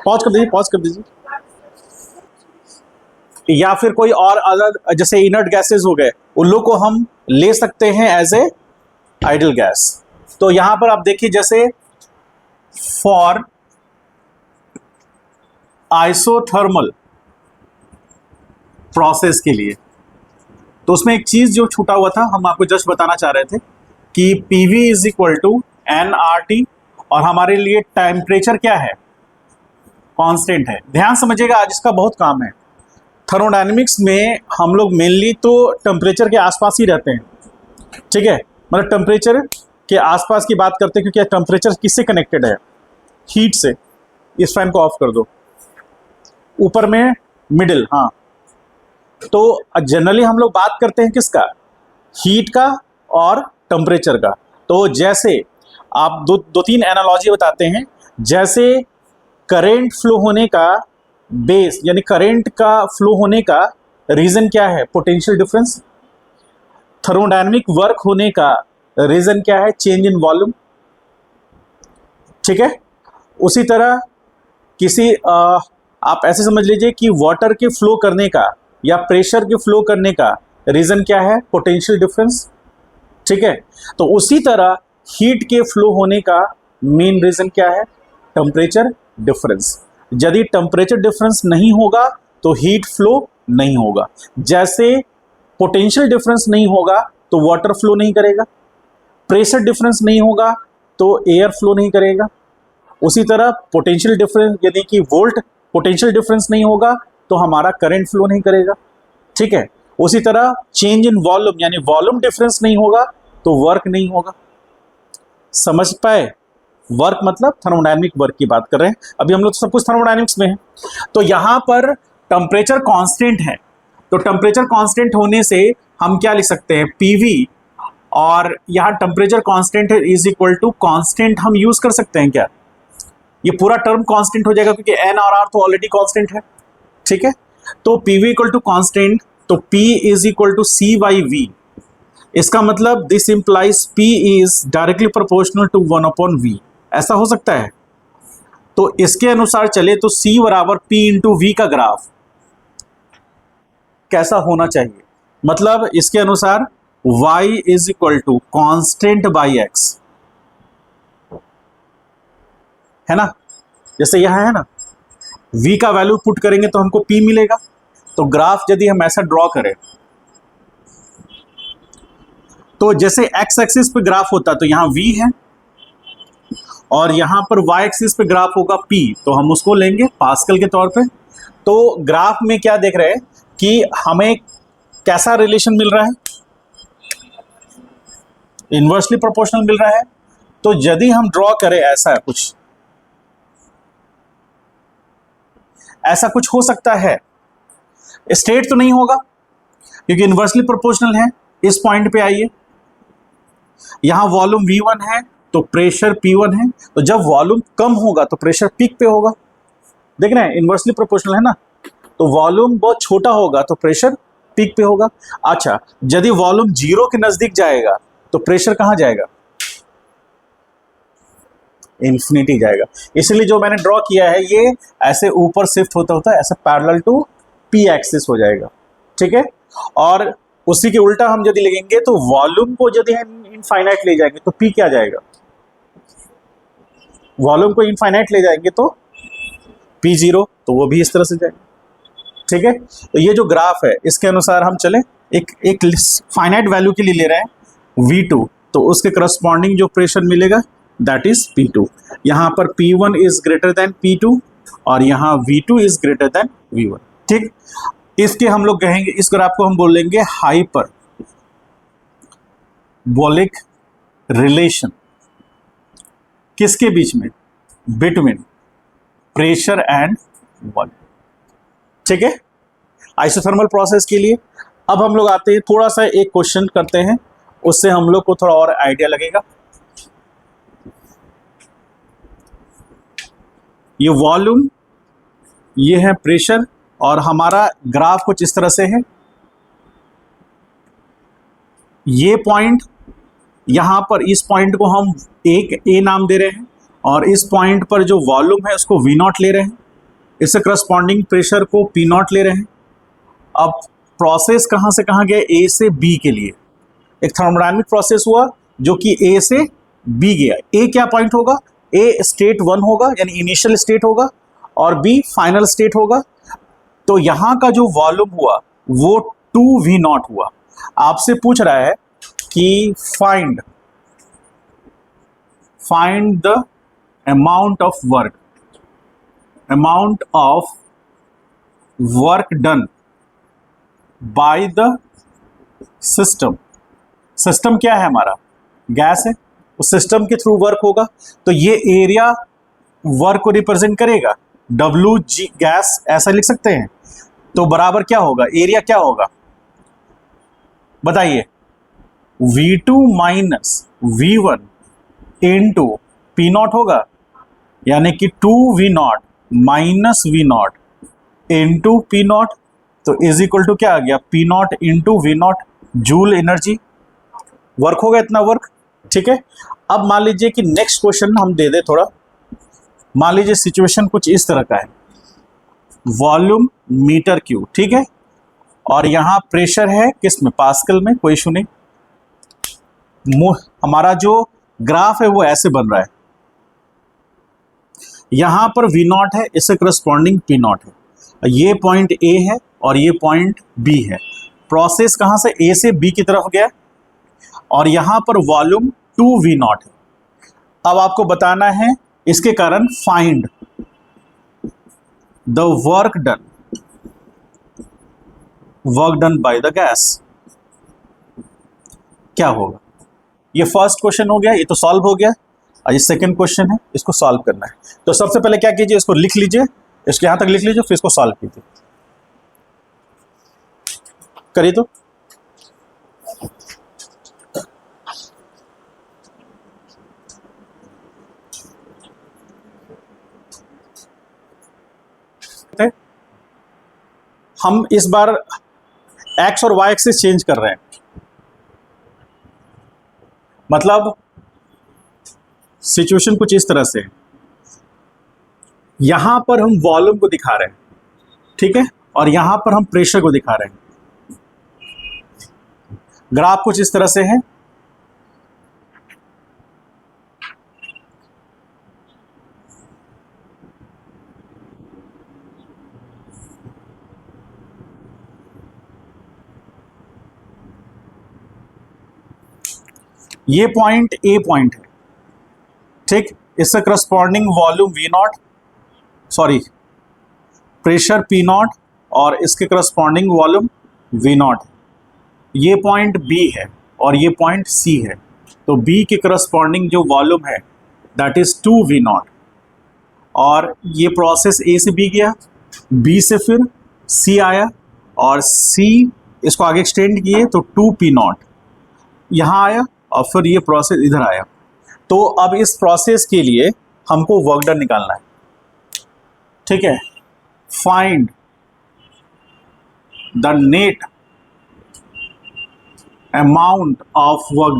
Pause कर दीजिए, pause कर दीजिए। या फिर कोई और अदर जैसे इनर्ट गैसेस हो गए, उन लोग को हम ले सकते हैं एज ए आइडल गैस। तो यहां पर आप देखिए, जैसे फॉर आइसोथर्मल प्रोसेस के लिए, तो उसमें एक चीज जो छूटा हुआ था, हम आपको जस्ट बताना चाह रहे थे कि PV is equal to nRT, और हमारे लिए टेम्परेचर क्या है, कांस्टेंट है। ध्यान समझिएगा, आज इसका बहुत काम है। थर्मोडायनेमिक्स में हम लोग मेनली तो टेम्परेचर के आसपास ही रहते हैं, ठीक है, मतलब टेम्परेचर के आसपास की बात करते हैं, क्योंकि टेम्परेचर किससे कनेक्टेड है, हीट से। इस फैन को ऑफ कर दो, ऊपर में मिडिल, हाँ। तो जनरली हम लोग बात करते हैं किसका, हीट का और टेम्परेचर का। तो जैसे आप दो तीन एनालॉजी बताते हैं, जैसे करंट फ्लो होने का बेस, यानी करंट का फ्लो होने का रीजन क्या है, पोटेंशियल डिफरेंस। थर्मोडायनामिक वर्क होने का रीजन क्या है, चेंज इन वॉल्यूम, ठीक है। उसी तरह किसी आप ऐसे समझ लीजिए कि वाटर के फ्लो करने का या प्रेशर के फ्लो करने का रीजन क्या है, पोटेंशियल डिफरेंस, ठीक है। तो उसी तरह हीट के फ्लो होने का मेन रीजन क्या है, टेम्परेचर डिफरेंस। यदि टेम्परेचर डिफरेंस नहीं होगा तो हीट फ्लो नहीं होगा। जैसे पोटेंशियल डिफरेंस नहीं होगा तो वाटर फ्लो नहीं करेगा, प्रेशर डिफरेंस नहीं होगा तो एयर फ्लो नहीं करेगा। उसी तरह पोटेंशियल डिफरेंस, यानी कि वोल्ट पोटेंशियल डिफरेंस नहीं होगा तो हमारा करंट फ्लो नहीं करेगा, ठीक है। उसी तरह चेंज इन वॉल्यूम, यानी वॉल्यूम डिफरेंस नहीं होगा तो वर्क नहीं होगा। समझ पाए, वर्क मतलब थर्मोडायनेमिक वर्क की बात कर रहे हैं। अभी हम लोग सब कुछ थर्मोडायनेमिक्स में है। तो यहां पर टेम्परेचर कांस्टेंट है, तो टेम्परेचर कांस्टेंट होने से हम क्या लिख सकते हैं, PV, और यहां टेम्परेचर कांस्टेंट है इज इक्वल टू कांस्टेंट हम यूज कर सकते हैं क्या, ये पूरा टर्म कांस्टेंट हो जाएगा क्योंकि N और R तो ऑलरेडी कांस्टेंट है, ठीक है। तो PV इक्वल टू कांस्टेंट, तो P is equal to C/V। इसका मतलब this implies P is directly proportional to 1/V, ऐसा हो सकता है। तो इसके अनुसार चले तो C बराबर P इंटू V का ग्राफ कैसा होना चाहिए, मतलब इसके अनुसार Y is equal to constant by X, है ना। जैसे यहां है ना, V का वैल्यू पुट करेंगे तो हमको P मिलेगा। तो ग्राफ यदि हम ऐसा ड्रॉ करें, तो जैसे X एक्सिस पे ग्राफ होता तो यहां V है, और यहां पर Y एक्सिस पे ग्राफ होगा P, तो हम उसको लेंगे पास्कल के तौर पे। तो ग्राफ में क्या देख रहे हैं कि हमें कैसा रिलेशन मिल रहा है, इन्वर्सली प्रोपोर्शनल मिल रहा है। तो यदि हम ड्रॉ करें ऐसा कुछ, ऐसा कुछ हो सकता है, स्ट्रेट तो नहीं होगा क्योंकि इन्वर्सली प्रोपोर्शनल है। इस पॉइंट पे आइए, यहां वॉल्यूम V1 है तो प्रेशर P1 है, तो जब वॉल्यूम कम होगा तो प्रेशर पीक पे होगा, देख रहे हैं, इन्वर्सली प्रोपोर्शनल है ना। तो वॉल्यूम बहुत छोटा होगा तो प्रेशर पीक पे होगा। अच्छा, यदि वॉल्यूम 0 के नजदीक जाएगा तो प्रेशर कहां जाएगा, इन्फिनिटी जाएगा। इसलिए जो मैंने ड्रॉ किया है ये ऐसे ऊपर शिफ्ट होता होता ऐसे पैरेलल टू P एक्सिस हो जाएगा, ठीक है। और उसी के उल्टा हम यदि लेंगे तो वॉल्यूम को यदि हम इनफाइनाइट ले जाएंगे तो P क्या जाएगा, वॉल्यूम को इनफाइनाइट ले जाएंगे तो P0, तो वो भी इस तरह से जाएगा, ठीक है। तो ये जो ग्राफ है इसके अनुसार हम चले, एक फाइनाइट वैल्यू के लिए ले रहे हैं V2, तो उसके करस्पॉन्डिंग जो प्रेशर मिलेगा दैट इज P2। यहां पर P1 is greater than P2 और यहां V2 is greater than V1, ठीक। इसके हम लोग कहेंगे, इस ग्राफ को हम बोलेंगे हाइपरबोलिक रिलेशन, किसके बीच में, बिटवीन प्रेशर एंड वॉल्यूम, ठीक है, आइसोथर्मल प्रोसेस के लिए। अब हम लोग आते हैं, थोड़ा सा एक क्वेश्चन करते हैं, उससे हम लोग को थोड़ा और आइडिया लगेगा। ये वॉल्यूम, ये है प्रेशर, और हमारा ग्राफ कुछ इस तरह से है। ये पॉइंट, यहां पर इस पॉइंट को हम एक A नाम दे रहे हैं, और इस पॉइंट पर जो वॉल्यूम है उसको V0 ले रहे हैं, इससे करस्पॉन्डिंग प्रेशर को पी नॉट ले रहे हैं। अब प्रोसेस कहाँ से कहाँ गया, ए से बी के लिए एक थर्मोडायनामिक प्रोसेस हुआ जो कि ए से बी गया। ए क्या पॉइंट होगा, ए स्टेट 1 होगा यानी इनिशियल स्टेट होगा और बी फाइनल स्टेट होगा। तो यहाँ का जो वॉल्यूम हुआ वो 2v0 हुआ। आपसे पूछ रहा है कि find the amount of work done by the system. System क्या है हमारा, गैस है, उस सिस्टम के थ्रू वर्क होगा। तो ये एरिया वर्क को रिप्रेजेंट करेगा, WG गैस ऐसा लिख सकते हैं। तो बराबर क्या होगा, एरिया क्या होगा बताइए, V2 minus V1 into P not होगा, यानी कि 2v0 minus V0 into P not. तो इज इक्वल टू क्या आ गया, P naught into V0 joule energy. Work होगा इतना वर्क, ठीक है। अब मान लीजिए कि नेक्स्ट क्वेश्चन हम दे दे थोड़ा। मान लीजिए सिचुएशन कुछ इस तरह का है, वॉल्यूम मीटर क्यूब, ठीक है, और यहां प्रेशर है किस में, पास्कल में, कोई इशू नहीं। हमारा जो ग्राफ है वो ऐसे बन रहा है, यहां पर V0 है, इससे करस्पॉन्डिंग P0 है, ये पॉइंट A है और ये पॉइंट B है। प्रोसेस कहां से, A से B की तरफ गया और यहां पर वॉल्यूम 2v0 है। अब आपको बताना है इसके कारण find the work done by the gas. क्या होगा, ये फर्स्ट क्वेश्चन हो गया, ये तो सॉल्व हो गया। और ये सेकंड क्वेश्चन है, इसको सॉल्व करना है। तो सबसे पहले क्या कीजिए, इसको लिख लीजिए, इसके यहां तक लिख लीजिए, फिर इसको सॉल्व कीजिए। करिए तो हम इस बार एक्स और वाई एक्सिस चेंज कर रहे हैं, मतलब सिचुएशन कुछ इस तरह से है। यहां पर हम वॉल्यूम को दिखा रहे हैं, ठीक है, और यहां पर हम प्रेशर को दिखा रहे हैं। ग्राफ कुछ इस तरह से है। ये पॉइंट ए पॉइंट है, ठीक, इससे corresponding volume V0, sorry pressure P0 और इसके करस्पॉन्डिंग वॉल्यूम V0। ये पॉइंट B है और ये पॉइंट C है। तो B के करस्पॉन्डिंग जो वॉल्यूम है दैट इज 2v0 और ये प्रोसेस A से B गया, B से फिर C आया और C इसको आगे एक्सटेंड किए तो 2p0 यहाँ आया और फिर ये प्रोसेस इधर आया। तो अब इस प्रोसेस के लिए हमको वर्क डन निकालना है, ठीक है। Find the net amount of work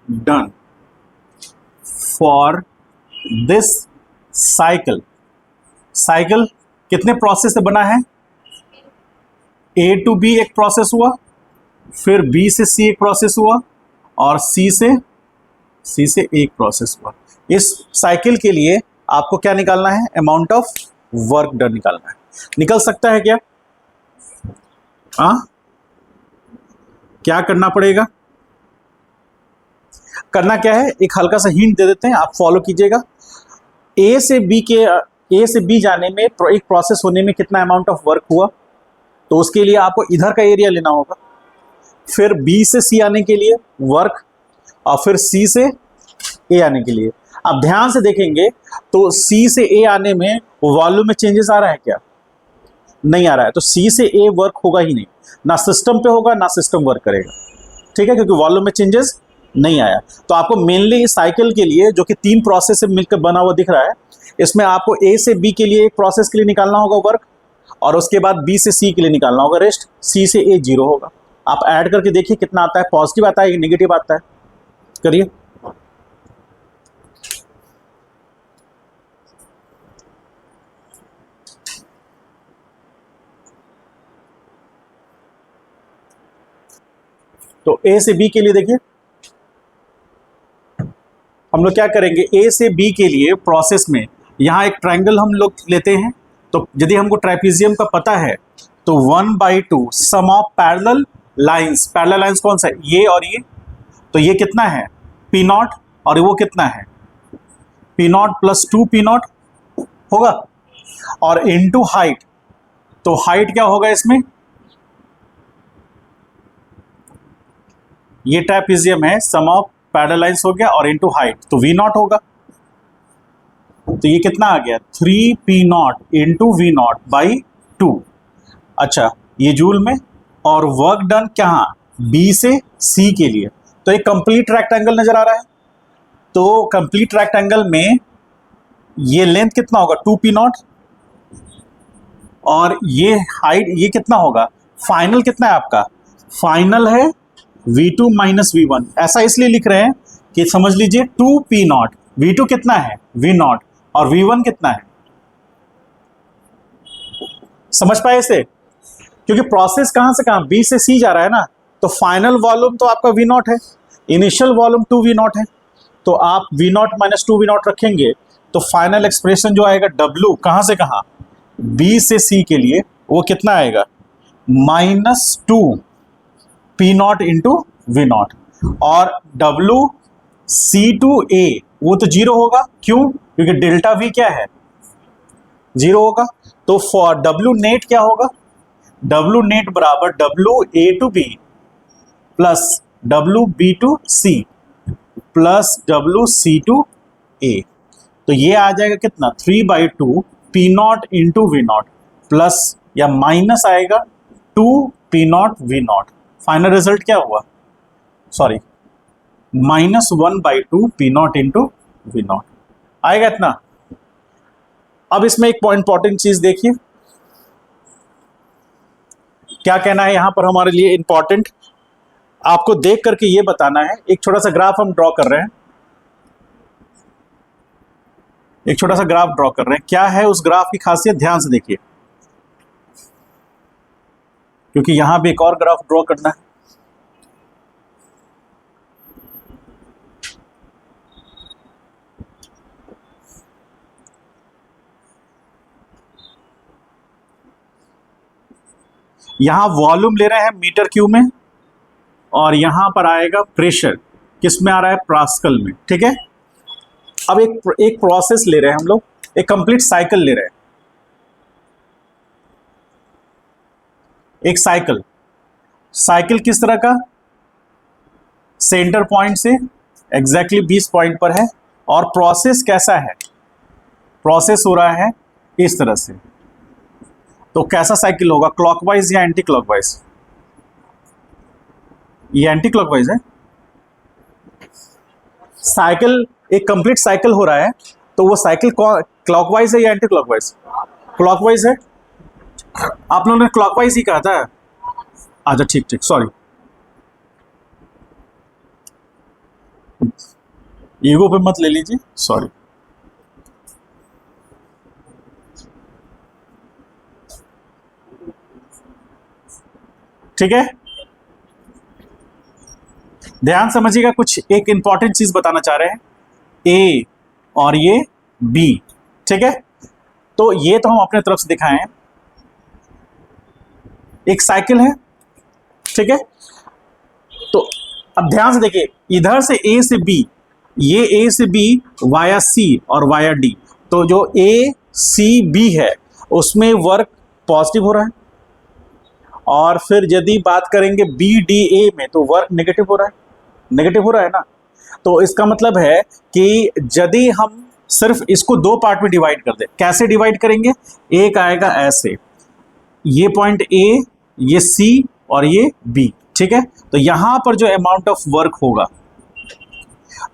done for this cycle. Cycle कितने प्रोसेस से बना है, A to B एक प्रोसेस हुआ, फिर B से C एक प्रोसेस हुआ और C से एक प्रोसेस हुआ। इस साइकिल के लिए आपको क्या निकालना है, अमाउंट ऑफ वर्क डन निकालना है। निकल सकता है क्या, क्या करना पड़ेगा, करना क्या है, एक हल्का सा हिंट दे देते हैं, आप फॉलो कीजिएगा। A से B जाने में एक प्रोसेस होने में कितना अमाउंट ऑफ वर्क हुआ, तो उसके लिए आपको इधर का एरिया लेना होगा। फिर B से C आने के लिए वर्क और फिर C से A आने के लिए। अब ध्यान से देखेंगे तो C से A आने में वॉल्यूम में चेंजेस आ रहा है क्या, नहीं आ रहा है। तो C से A वर्क होगा ही नहीं, ना सिस्टम पे होगा ना सिस्टम वर्क करेगा, ठीक है, क्योंकि वॉल्यूम में चेंजेस नहीं आया। तो आपको मेनली इस साइकिल के लिए जो कि 3 प्रोसेस से मिलकर बना हुआ दिख रहा है, इसमें आपको A से B के लिए एक प्रोसेस के लिए निकालना होगा वर्क और उसके बाद B से C के लिए निकालना होगा रेस्ट, C से A 0 होगा। आप ऐड करके देखिए कितना आता है, पॉजिटिव आता है या नेगेटिव आता है, करिए। तो ए से बी के लिए देखिए हम लोग क्या करेंगे, ए से बी के लिए प्रोसेस में यहाँ एक ट्रायंगल हम लोग लेते हैं। तो यदि हमको ट्राइपीजियम का पता है तो 1/2 sum of parallel lines, parallel lines कौन सा है, ये और ये, तो ये कितना है पी नॉट, और वो कितना है P not plus 2 P not होगा, और इनटू हाइट, तो हाइट क्या होगा इसमें, ये ट्राइपीजियम है, सम ऑफ पैरेलल लाइंस हो गया, और इनटू हाइट तो वी नॉट होगा। तो ये कितना आ गया 3 P naught into V naught by 2। अच्छा ये जूल में, और वर्क डन कहाँ, बी से सी के लिए। तो एक कंप्लीट रेक्टेंगल नजर आ रहा है, तो कंप्लीट रेक्टेंगल में ये लेंथ कितना होगा 2 पी नॉट, और ये हाइट ये कितना होगा, फाइनल कितना है आपका, फाइनल है V2 माइनस V1। ऐसा इसलिए लिख रहे हैं कि समझ लीजिए 2 पी नॉट, V2 कितना है V नॉट, और V1 कितना है, समझ पाए इसे, क्योंकि प्रोसेस कहां से कहां, बी से सी जा रहा है ना, तो फाइनल वॉल्यूम तो आपका V नॉट है, इनिशियल वॉल्यूम 2 V नॉट है, तो आप V not minus 2 V not रखेंगे तो फाइनल एक्सप्रेशन जो आएगा W कहां से कहां, बी से सी के लिए, वो कितना आएगा -2 P naught into V naught, और W C2A वो तो 0 होगा, क्यों, क्योंकि डेल्टा V क्या है 0 होगा। तो फॉर W नेट क्या होगा, W नेट बराबर WA to B plus WB to C plus WC to A, तो ये आ जाएगा कितना 3/2 P naught into V naught plus या माइनस आएगा 2 P naught V naught. Final result क्या हुआ, sorry -1/2 P naught into V naught आएगा इतना। अब इसमें एक इंपॉर्टेंट चीज देखिए, क्या कहना है यहां पर हमारे लिए इंपॉर्टेंट, आपको देख करके ये बताना है। एक छोटा सा ग्राफ हम ड्रॉ कर रहे हैं, एक छोटा सा ग्राफ ड्रॉ कर रहे हैं, क्या है उस ग्राफ की खासियत ध्यान से देखिए, क्योंकि यहां भी एक और ग्राफ ड्रॉ करना है। यहां वॉल्यूम ले रहे हैं मीटर क्यूब में, और यहां पर आएगा प्रेशर किस में आ रहा है, पास्कल में, ठीक है। अब एक प्रोसेस ले रहे हैं हम लोग, एक कंप्लीट साइकिल ले रहे हैं, एक साइकिल किस तरह का, सेंटर पॉइंट से एग्जैक्टली 20 पॉइंट पर है, और प्रोसेस कैसा है, प्रोसेस हो रहा है इस तरह से, तो कैसा साइकिल होगा, क्लॉकवाइज या एंटी क्लॉकवाइज, ये एंटी क्लॉकवाइज है। साइकिल एक कंप्लीट साइकिल हो रहा है, तो वो साइकिल क्लॉकवाइज है या एंटी क्लॉकवाइज, क्लॉकवाइज है। आप लोगों ने क्लॉकवाइज ही कहा था, अच्छा ठीक ठीक, सॉरी, ईगो पे मत ले लीजिए, सॉरी। ठीक है, ध्यान समझिएगा, कुछ एक इंपॉर्टेंट चीज बताना चाह रहे हैं, ए और ये बी, ठीक है। तो ये तो हम अपने तरफ से दिखाएं, एक साइकिल है, ठीक है। तो अब ध्यान से देखिए, इधर से ए से बी, ये ए से बी वाया सी और वाया डी, तो जो ए सी बी है उसमें वर्क पॉजिटिव हो रहा है, और फिर यदि बात करेंगे बी डी ए में तो वर्क नेगेटिव हो रहा है, नेगेटिव हो रहा है ना। तो इसका मतलब है कि यदि हम सिर्फ इसको दो पार्ट में डिवाइड कर दें, कैसे डिवाइड करेंगे, एक आएगा ऐसे, ये पॉइंट ए, ये सी और ये बी, ठीक है। तो यहां पर जो अमाउंट ऑफ वर्क होगा,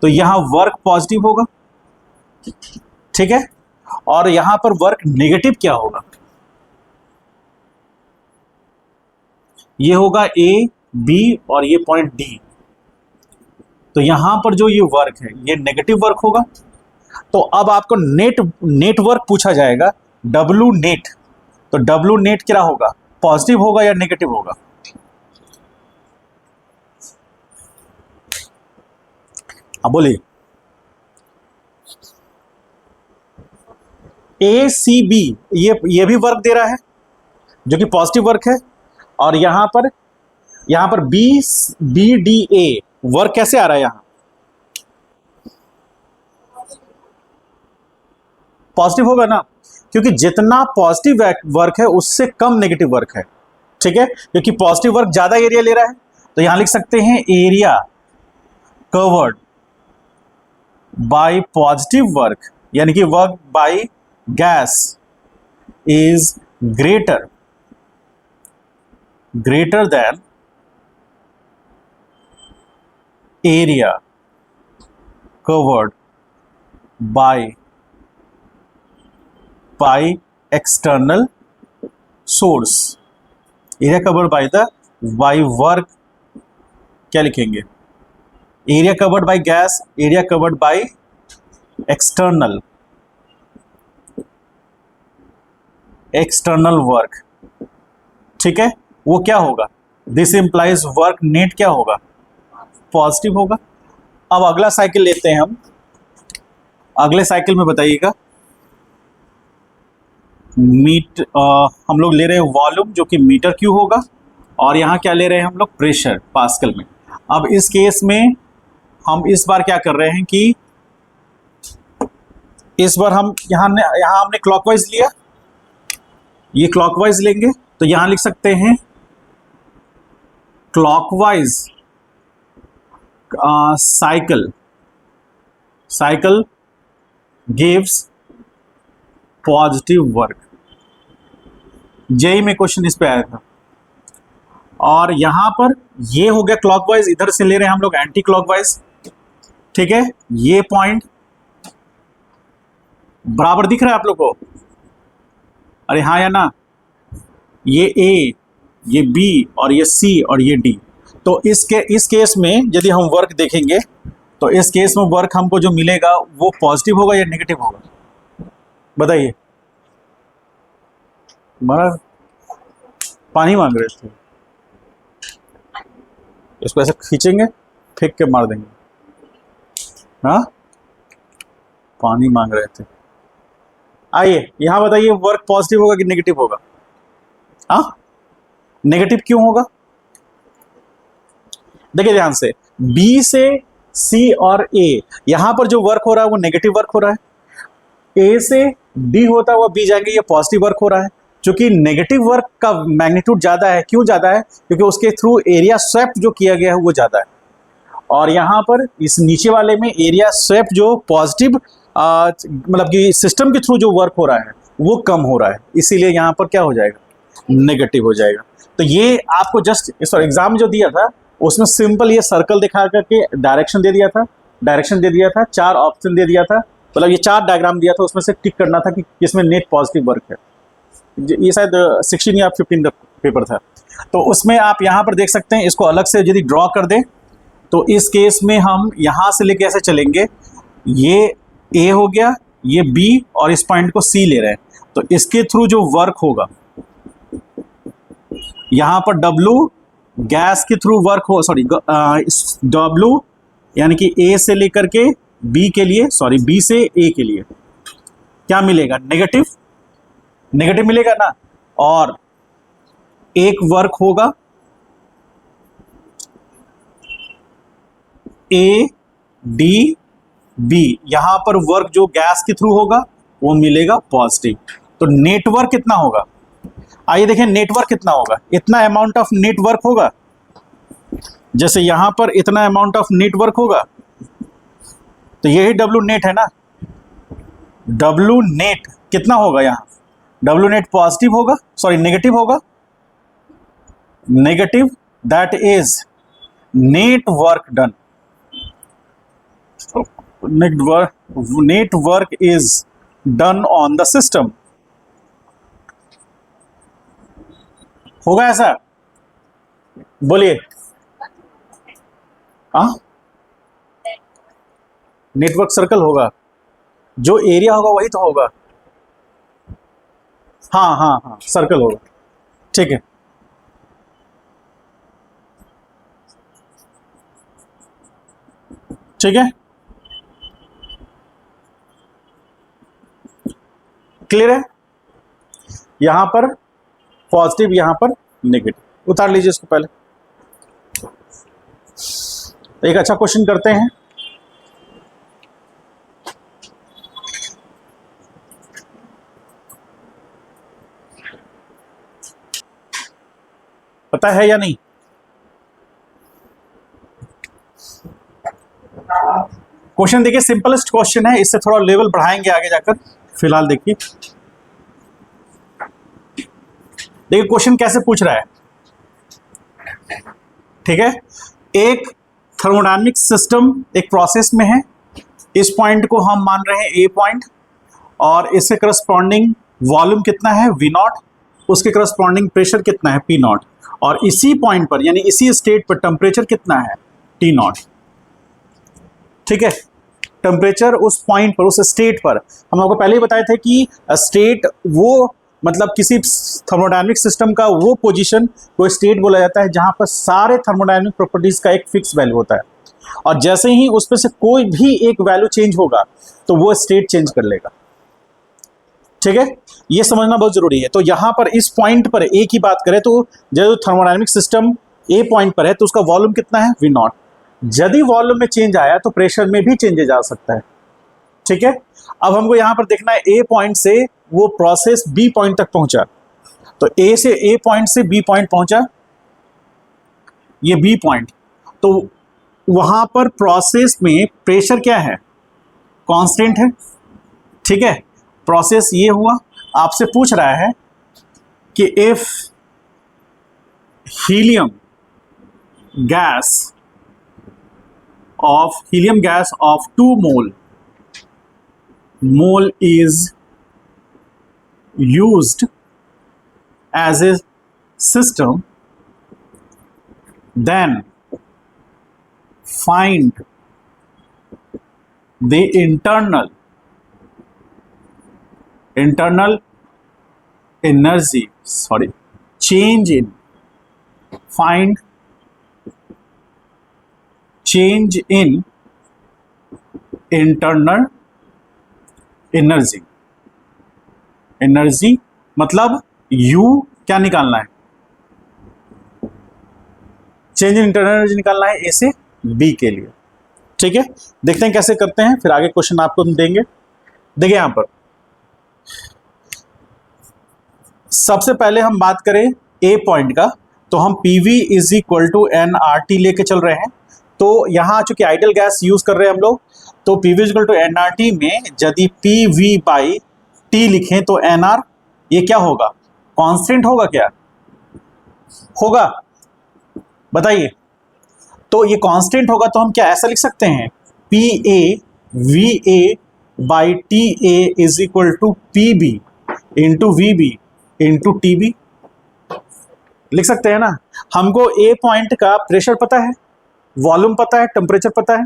तो यहां वर्क पॉजिटिव होगा, ठीक है, और यहां पर वर्क नेगेटिव क्या होगा, ये होगा ए बी और ये पॉइंट डी, तो यहां पर जो ये वर्क है ये नेगेटिव वर्क होगा। तो अब आपको नेट वर्क पूछा जाएगा, डब्ल्यू नेट, तो डब्ल्यू नेट क्या होगा, पॉजिटिव होगा या नेगेटिव होगा, अब बोलिए। ए सी बी, ये भी वर्क दे रहा है जो कि पॉजिटिव वर्क है, और यहां पर B B D A work कैसे आ रहा है यहां? पॉजिटिव होगा ना, क्योंकि जितना पॉजिटिव वर्क है उससे कम नेगेटिव वर्क है। ठीक है, क्योंकि पॉजिटिव वर्क ज्यादा एरिया ले रहा है, तो यहां लिख सकते हैं area covered by positive work, यानी कि work by gas is greater than area covered by external source. Area covered by work क्या लिखेंगे? Area covered by gas, area covered by external work. ठीक है, वो क्या होगा? दिस इंप्लाइज वर्क नेट क्या होगा? पॉजिटिव होगा। अब अगला साइकिल लेते हैं हम। अगले साइकिल में बताइएगा, हम लोग ले रहे हैं वॉल्यूम जो कि मीटर क्यूब होगा, और यहां क्या ले रहे हैं हम लोग? प्रेशर पास्कल में। अब इस केस में हम इस बार क्या कर रहे हैं कि इस बार हम यहां हमने क्लॉकवाइज लिया, ये क्लॉकवाइज लेंगे, तो यहां लिख सकते हैं clockwise cycle gives positive work. JEE में क्वेश्चन इस पे आया था। और यहां पर ये हो गया क्लॉकवाइज, इधर से ले रहे हैं हम लोग एंटी क्लॉकवाइज। ठीक है, ये पॉइंट बराबर दिख रहा है आप लोग को? अरे हाँ या ना? ये ए, ये बी, और ये सी, और ये डी। तो इस केस में यदि हम वर्क देखेंगे, तो इस केस में वर्क हमको जो मिलेगा वो पॉजिटिव होगा या नेगेटिव होगा? बताइए। महाराज पानी मांग रहे थे, इसको ऐसे खींचेंगे, फेंक के मार देंगे। हाँ, पानी मांग रहे थे। आइए यहां बताइए, वर्क पॉजिटिव होगा कि नेगेटिव होगा? हाँ, नेगेटिव क्यों होगा? देखिए ध्यान से, बी से सी और ए, यहां पर जो वर्क हो रहा है वो नेगेटिव वर्क हो रहा है। ए से डी होता हुआ बी जाएंगे, ये पॉजिटिव वर्क हो रहा है। क्योंकि नेगेटिव वर्क का मैग्नीट्यूड ज्यादा है। क्यों ज्यादा है? क्योंकि उसके थ्रू एरिया स्वेप्ट जो किया गया है वो ज्यादा है, और यहां पर इस नीचे वाले में एरिया स्वेप्ट जो पॉजिटिव मतलब कि सिस्टम के थ्रू जो वर्क हो रहा है वो कम हो रहा है, इसीलिए यहां पर क्या हो जाएगा? नेगेटिव हो जाएगा। तो ये आपको जस्ट एग्जाम जो दिया था उसमें सिंपल ये सर्कल दिखा करके डायरेक्शन दे दिया था, 4 ऑप्शन दे दिया था, मतलब ये 4 डायग्राम दिया था, उसमें से टिक करना था कि किसमें नेट पॉजिटिव वर्क है। ये शायद 16 या 15 पेपर था। तो उसमें आप यहाँ पर देख सकते हैं, इसको अलग से यदि ड्रॉ कर दें तो इस केस में हम यहाँ से लेके ऐसे चलेंगे, ये ए हो गया, ये बी, और इस पॉइंट को सी ले रहे हैं, तो इसके थ्रू जो वर्क होगा यहाँ पर डब्लू गैस के थ्रू वर्क हो, डब्लू यानी कि ए से लेकर के बी के लिए, बी से ए के लिए क्या मिलेगा? नेगेटिव मिलेगा ना। और एक वर्क होगा ए डी बी, यहां पर वर्क जो गैस के थ्रू होगा वो मिलेगा पॉजिटिव। तो नेटवर्क कितना होगा? आइए देखें, नेटवर्क कितना होगा? इतना अमाउंट ऑफ नेटवर्क होगा, जैसे यहां पर इतना अमाउंट ऑफ नेटवर्क होगा, तो यही डब्ल्यू नेट है ना। डब्ल्यू नेट कितना होगा? यहां डब्ल्यू नेट पॉजिटिव होगा, नेगेटिव होगा, negative, that is net work done. Net work is done on the system. होगा ऐसा? बोलिए। नेटवर्क सर्कल होगा, जो एरिया होगा वही तो होगा। हाँ, सर्कल होगा। ठीक है, ठीक है। क्लियर है? यहां पर पॉजिटिव, यहां पर नेगेटिव। उतार लीजिए इसको पहले। एक अच्छा क्वेश्चन करते हैं। पता है या नहीं? क्वेश्चन देखिए, सिंपलेस्ट क्वेश्चन है, इससे थोड़ा लेवल बढ़ाएंगे आगे जाकर। फिलहाल देखिए क्वेश्चन कैसे पूछ रहा है। ठीक है, एक थर्मोडायनेमिक सिस्टम एक प्रोसेस में है। इस पॉइंट को हम मान रहे हैं ए पॉइंट, और इसके करस्पॉन्डिंग वॉल्यूम कितना है वी नॉट, उसके करस्पॉन्डिंग प्रेशर कितना है पी नॉट, और इसी पॉइंट पर यानी इसी स्टेट पर टेम्परेचर कितना है टी नॉट। ठीक है, टेम्परेचर उस पॉइंट पर, उस स्टेट पर, हम आपको पहले ही बताए थे कि स्टेट वो मतलब किसी थर्मोडायनेमिक सिस्टम का वो पोजीशन, वो स्टेट बोला जाता है जहां पर सारे थर्मोडायनेमिक प्रॉपर्टीज का एक फिक्स वैल्यू होता है, और जैसे ही उस पर से कोई भी एक वैल्यू चेंज होगा तो वो स्टेट चेंज कर लेगा। ठीक है, ये समझना बहुत जरूरी है। तो यहां पर इस पॉइंट पर ए की बात करें तो जो थर्मोडायनेमिक सिस्टम ए पॉइंट पर है तो उसका वॉल्यूम कितना है वी नॉट। यदि वॉल्यूम में चेंज आया तो प्रेशर में भी चेंजेस आ सकता है। ठीक है, अब हमको यहां पर देखना है ए पॉइंट से वो प्रोसेस बी पॉइंट तक पहुंचा, तो ए पॉइंट से बी पॉइंट पहुंचा, ये बी पॉइंट, तो वहां पर प्रोसेस में प्रेशर क्या है कांस्टेंट है। ठीक है, प्रोसेस ये हुआ, आपसे पूछ रहा है कि if helium gas of 2 mole is used as a system, then find the internal energy, find change in internal energy मतलब U क्या निकालना है, चेंज इन इंटरनल एनर्जी निकालना है ए से बी के लिए। ठीक है, देखते हैं कैसे करते हैं, फिर आगे क्वेश्चन आपको हम देंगे। देखिए यहां पर सबसे पहले हम बात करें ए पॉइंट का, तो हम PV is equal to nRT लेके चल रहे हैं। तो यहां चूंकि आइडियल गैस यूज कर रहे हैं हम लोग, तो PV is equal to nRT में यदि PV बाई T लिखें तो nR ये क्या होगा, कांस्टेंट होगा क्या, होगा बताइए। तो ये कांस्टेंट होगा तो हम क्या ऐसा लिख सकते हैं PA VA by TA is equal to PB into VB into TB, लिख सकते हैं ना। हमको ए पॉइंट का प्रेशर पता है, वॉल्यूम पता है, टेम्परेचर पता है,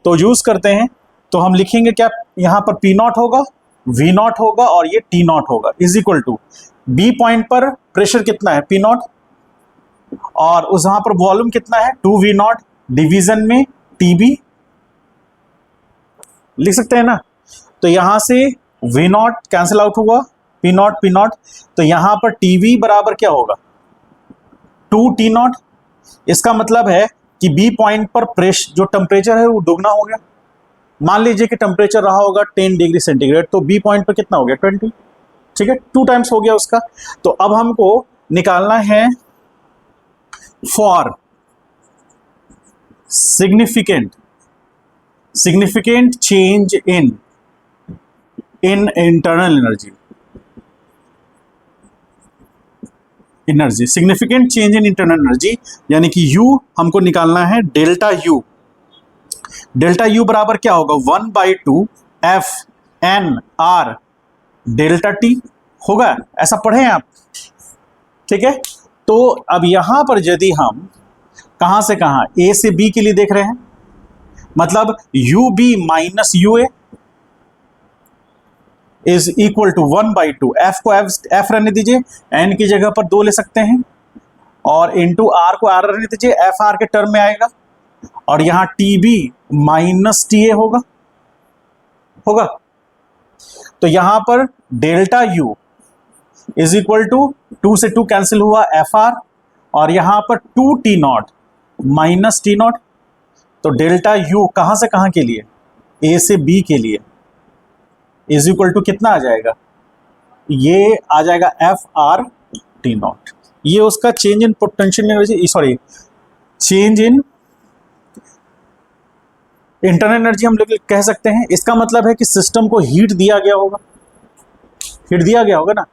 तो यूज करते हैं। तो हम लिखेंगे क्या, यहां पर P नॉट होगा, V नॉट होगा और ये T नॉट होगा, is equal to B point पर प्रेशर कितना है P नॉट, और उस वहां पर वॉल्यूम कितना है 2V नॉट डिवीजन में TB, लिख सकते हैं ना। तो यहां से V नॉट कैंसिल आउट हुआ, P नॉट, तो यहां पर TV बराबर क्या होगा 2T नॉट। इसका मतलब है कि बी पॉइंट पर प्रेशर जो टेम्परेचर है वो दोगुना हो गया। मान लीजिए कि टेम्परेचर रहा होगा 10 डिग्री सेंटीग्रेड, तो बी पॉइंट पर कितना हो गया 20। ठीक है, 2 टाइम्स हो गया उसका। तो अब हमको निकालना है for significant change in internal energy, significant change in internal energy, यानी कि U हमको निकालना है डेल्टा U। डेल्टा U बराबर क्या होगा 1/2 FnR डेल्टा T होगा, ऐसा पढ़े हैं आप। ठीक है, तो अब यहां पर यदि हम कहां से कहां A से B के लिए देख रहे हैं, मतलब UB minus UA is equal to 1/2, F को F रहने दीजिए, N की जगह पर 2 ले सकते हैं, और इंटू R को R रहने दीजिए, FR के टर्म में आएगा, और यहां TB माइनस TA होगा। तो यहां पर delta U is equal to 2 से 2 कैंसिल हुआ एफ आर, और यहां पर 2 T0 माइनस T0। तो डेल्टा यू कहां से कहां के लिए, ए से बी के लिए, इज इक्वल टू कितना आ जाएगा, ये आ जाएगा एफ आर T0। ये उसका change in potential energy, sorry change in internal energy हम लोग कह सकते हैं। इसका मतलब है कि सिस्टम को हीट दिया गया होगा, हीट दिया गया होगा ना,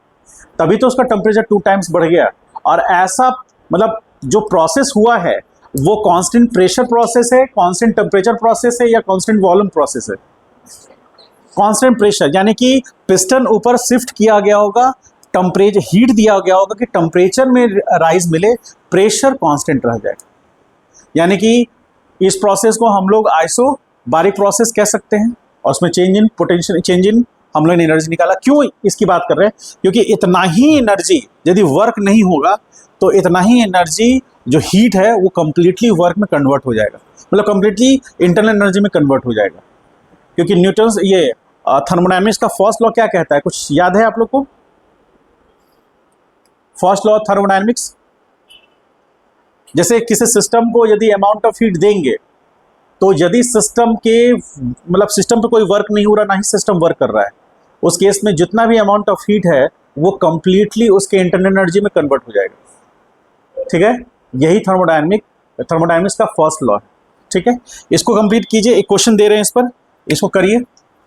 तभी तो उसका टेम्परेचर 2 टाइम्स बढ़ गया। और ऐसा मतलब जो प्रोसेस हुआ है वो कांस्टेंट प्रेशर प्रोसेस है, कांस्टेंट टेम्परेचर प्रोसेस है, या कांस्टेंट वॉल्यूम प्रोसेस है, कांस्टेंट प्रेशर, यानी कि पिस्टन ऊपर शिफ्ट किया गया होगा, टेम्परेचर हीट दिया गया होगा कि टेम्परेचर में राइज मिले, प्रेशर कांस्टेंट रह जाएगा। यानी कि इस प्रोसेस को हम लोग आइसोबारिक प्रोसेस कह सकते हैं, और उसमें change in potential, change in हम लोग ने एनर्जी निकाला। क्यों इसकी बात कर रहे हैं, क्योंकि इतना ही एनर्जी यदि वर्क नहीं होगा तो इतना ही एनर्जी जो हीट है वो कंप्लीटली वर्क में कन्वर्ट हो जाएगा, मतलब कंप्लीटली इंटरनल एनर्जी में कन्वर्ट हो जाएगा। क्योंकि न्यूटन्स ये थर्मोडायनेमिक्स का फर्स्ट लॉ क्या कहता है, कुछ याद है आप लोग को? फर्स्ट लॉ ऑफ थर्मोडायनेमिक्स, जैसे किसी सिस्टम को यदि अमाउंट ऑफ हीट देंगे, तो यदि सिस्टम के मतलब सिस्टम पे कोई वर्क नहीं हो रहा, ना ही सिस्टम वर्क कर रहा है, उस केस में जितना भी अमाउंट ऑफ हीट है वो कंप्लीटली उसके इंटरनल एनर्जी में कन्वर्ट हो जाएगा। ठीक है, यही थर्मोडायनेमिक्स का फर्स्ट लॉ है। ठीक है, इसको कंप्लीट कीजिए, एक क्वेश्चन दे रहे हैं इस पर, इसको करिए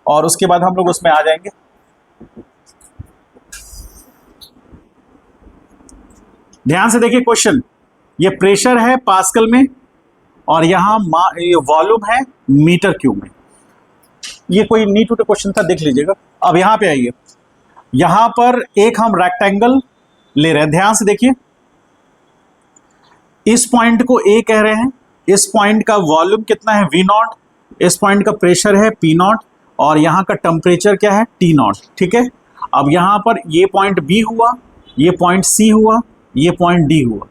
और उसके बाद हम लोग उसमें आ जाएंगे। ध्यान से देखिए क्वेश्चन, ये प्रेशर है पास्कल में और यहां वॉल्यूम है मीटर क्यूब में। ये कोई नीट टू क्वेश्चन था, देख लीजिएगा। अब यहां पे आइए, यहां पर एक हम रेक्टेंगल ले रहे हैं, ध्यान से देखिए, इस पॉइंट को ए कह रहे हैं, इस पॉइंट का वॉल्यूम कितना है V0, इस पॉइंट का प्रेशर है P0, और यहां का टेम्परेचर क्या है T0। ठीक है, अब यहां पर ये पॉइंट B हुआ, ये पॉइंट C हुआ, ये पॉइंट D हुआ,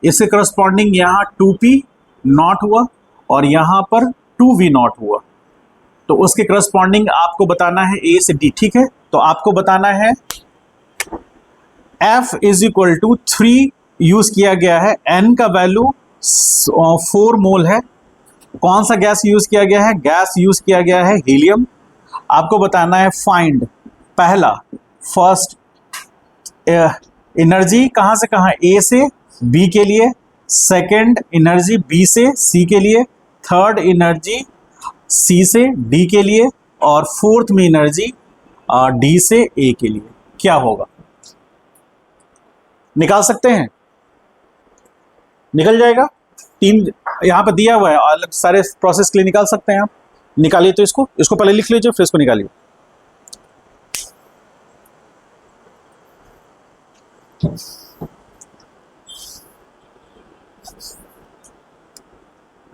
इससे करस्पॉन्डिंग यहां 2P0 हुआ और यहां पर 2V0 हुआ। तो उसके करस्पॉन्डिंग आपको बताना है A से D। ठीक है, तो आपको बताना है F is equal to 3 use किया गया है, N का वैल्यू 4 मोल है। कौन सा गैस यूज किया गया है, गैस यूज किया गया है हीलियम। आपको बताना है फाइंड, पहला फर्स्ट एनर्जी कहां से कहां, ए से बी के लिए, सेकंड एनर्जी बी से सी के लिए, थर्ड एनर्जी सी से डी के लिए, और फोर्थ में एनर्जी डी से ए के लिए। क्या होगा, निकाल सकते हैं, निकल जाएगा। तीन यहां पर दिया हुआ है, अलग सारे प्रोसेस के लिए निकाल सकते हैं आप। निकालिए, तो इसको पहले लिख लीजिए, फिर इसको निकालिए।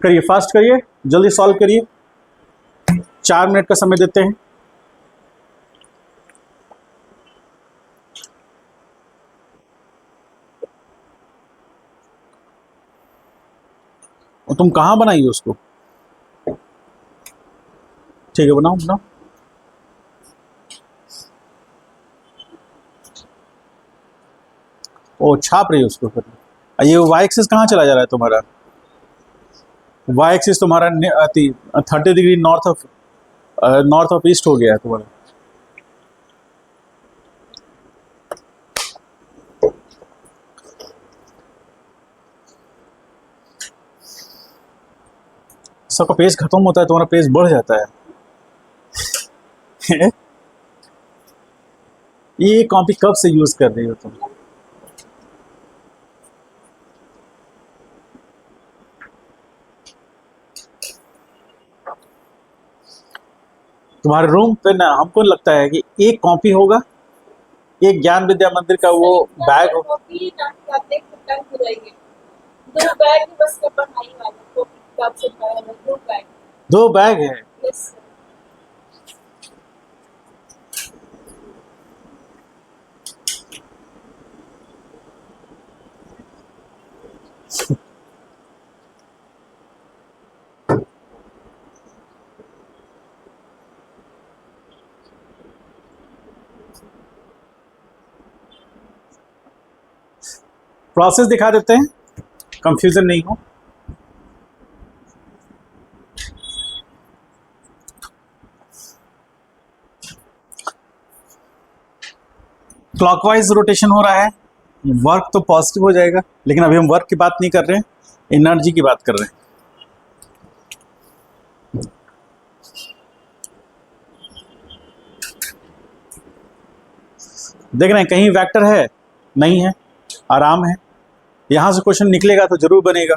करिए, फास्ट करिए, जल्दी सॉल्व करिए, 4 मिनट का समय देते हैं। और तुम कहां बनाई उसको? ठीक है, बनाओ बनाओ। ओ, छाप रही है उसको फिर। ये वाई एक्सिस कहाँ चला जा रहा है तुम्हारा? वाई एक्सिस तुम्हारा 30 डिग्री नॉर्थ ऑफ ईस्ट हो गया है तुम्हारा। सबका पेज खत्म होता है, तुम्हारा पेज बढ़ जाता है। ये कॉपी कब से यूज कर रही हो तुम? तुम्हारे रूम पे ना हमको लगता है कि एक कॉपी होगा, एक ज्ञान विद्या मंदिर का वो बैग हो। 2 बैग है। प्रोसेस दिखा देते हैं, कंफ्यूजन नहीं हो। क्लॉकवाइज रोटेशन हो रहा है, वर्क तो पॉजिटिव हो जाएगा, लेकिन अभी हम वर्क की बात नहीं कर रहे हैं, एनर्जी की बात कर रहे हैं। देख रहे हैं कहीं वेक्टर है? नहीं है, आराम है। यहां से क्वेश्चन निकलेगा तो जरूर बनेगा।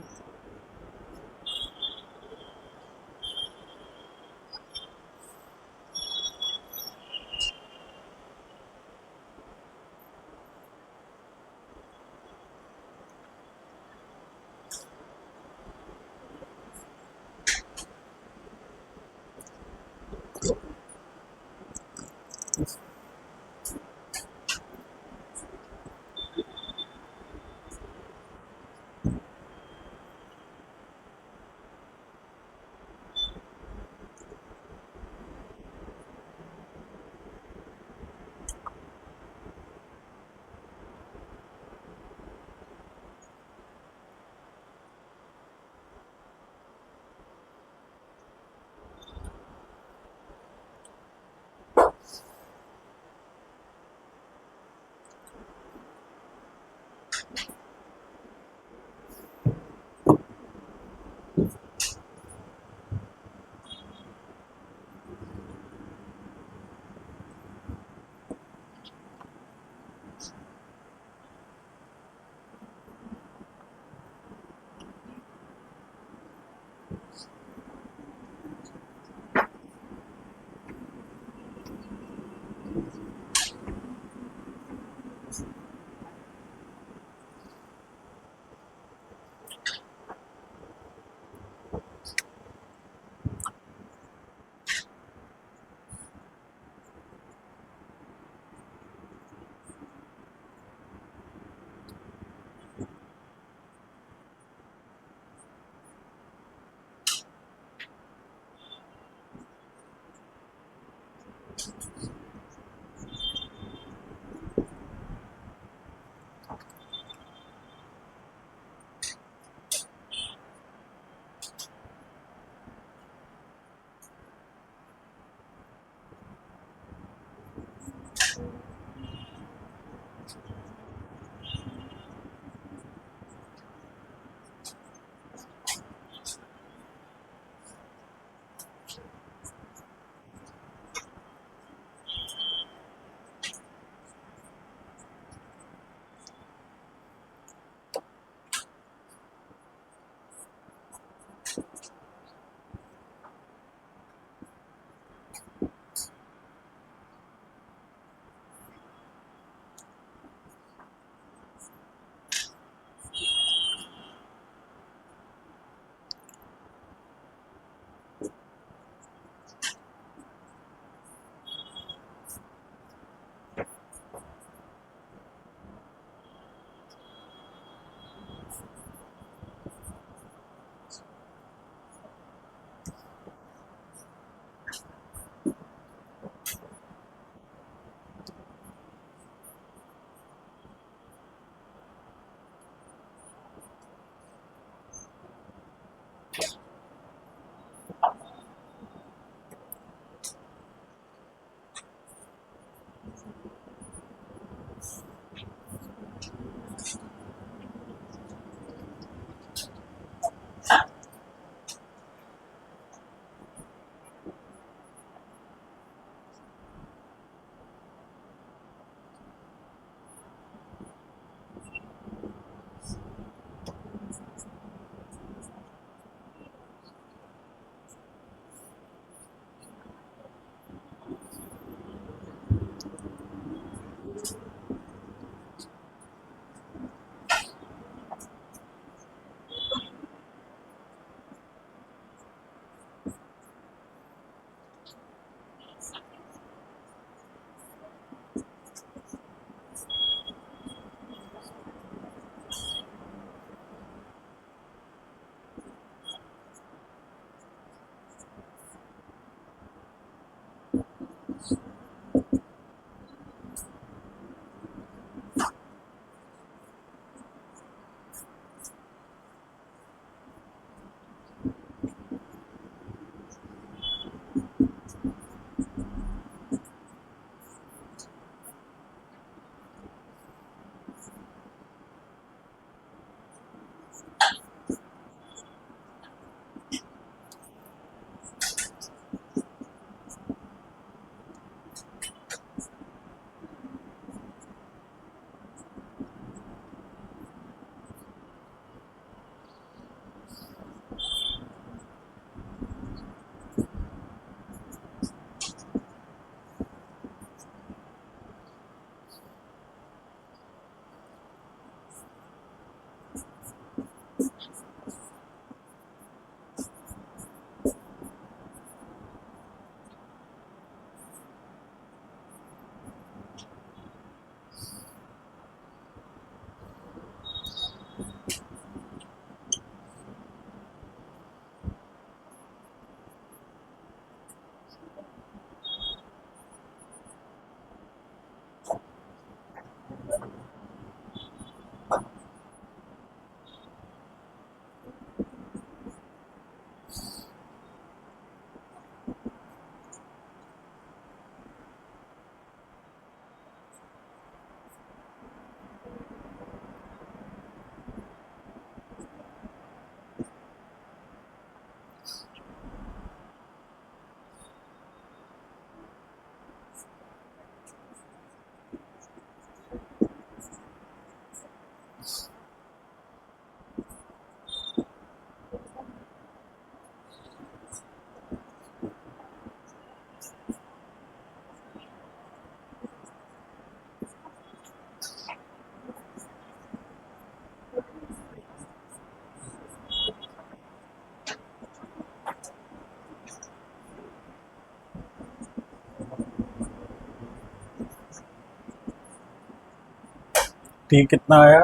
टी कितना आया,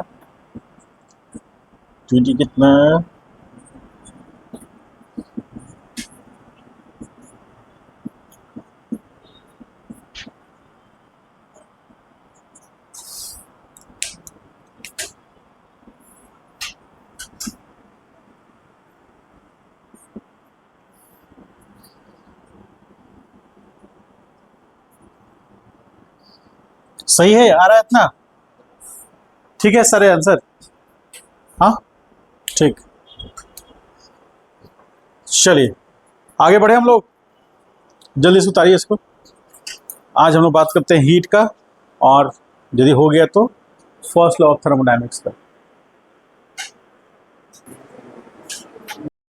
टी कितना है, सही है, आ रहा है इतना, ठीक है सर आंसर। हाँ ठीक, चलिए आगे बढ़े हम लोग, जल्दी से उतारिए इसको। आज हम लोग बात करते हैं हीट का, और यदि हो गया तो फर्स्ट लॉ ऑफ थर्मोडायनेमिक्स का।